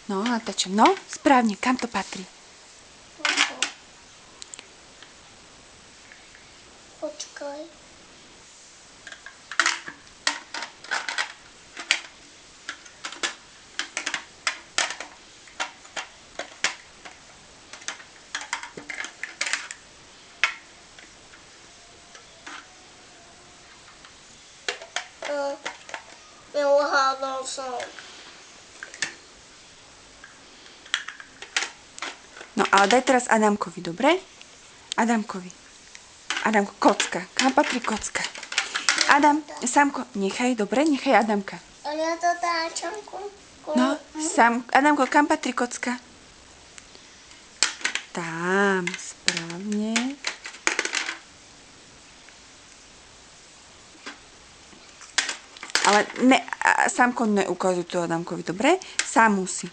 No, natáčam. No, správne, kam to patrí? Počkaj. Neuhádal som. No, ale daj teraz Adamkovi, dobre? Adamkovi. Adamko, kocka. Kam patrí kocka? Adam, Samko, nechaj, dobre? Nechaj Adamka. Ale ja to táčam. No, Adamko, kam patrí kocka? Tam, správne. Ale ne, Samko neukazuj to Adamkovi, dobre? Sám musí.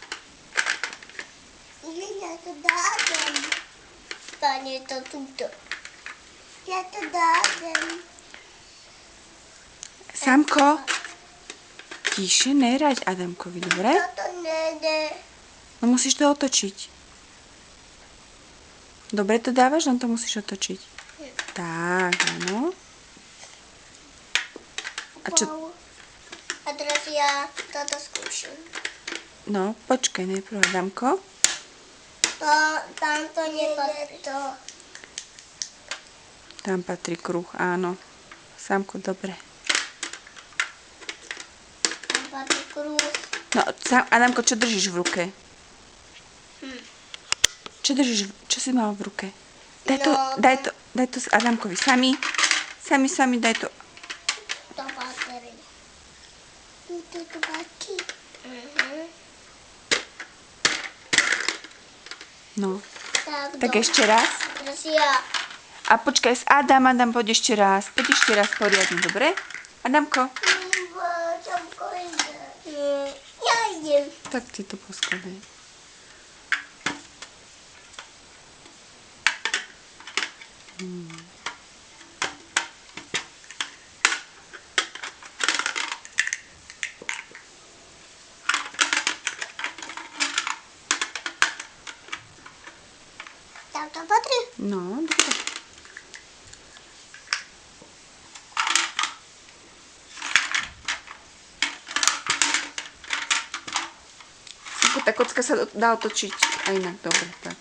Ja to dám. Stane to tuto. Ja to dám. Samko, tiše, nerať Adamkovi, dobre? To nejde. No musíš to otočiť. Dobre to dávaš, len to musíš otočiť. Tak, áno. A čo? Wow. A teraz ja toto skúšam. No, počkaj, najprv Adamko. Tam to nepatrí. Tam patrí kruh, áno. Samko, dobre. Tam patrí kruh. No, Adamko, čo držíš v ruke? Čo držíš, čo si mal v ruke? Daj to Adamkovi. Sami, daj to. To patrí. To patrí. No, tak dobre. ešte raz. Teraz ja. A počkaj, Adam, poď ešte raz. Poď ešte raz poriadne, dobre? Adamko. Ja idem. Tak ti to poskladaj. Tam to patrí. No, dobre. Tá kocka sa dá otočiť aj inak, dobre, tak.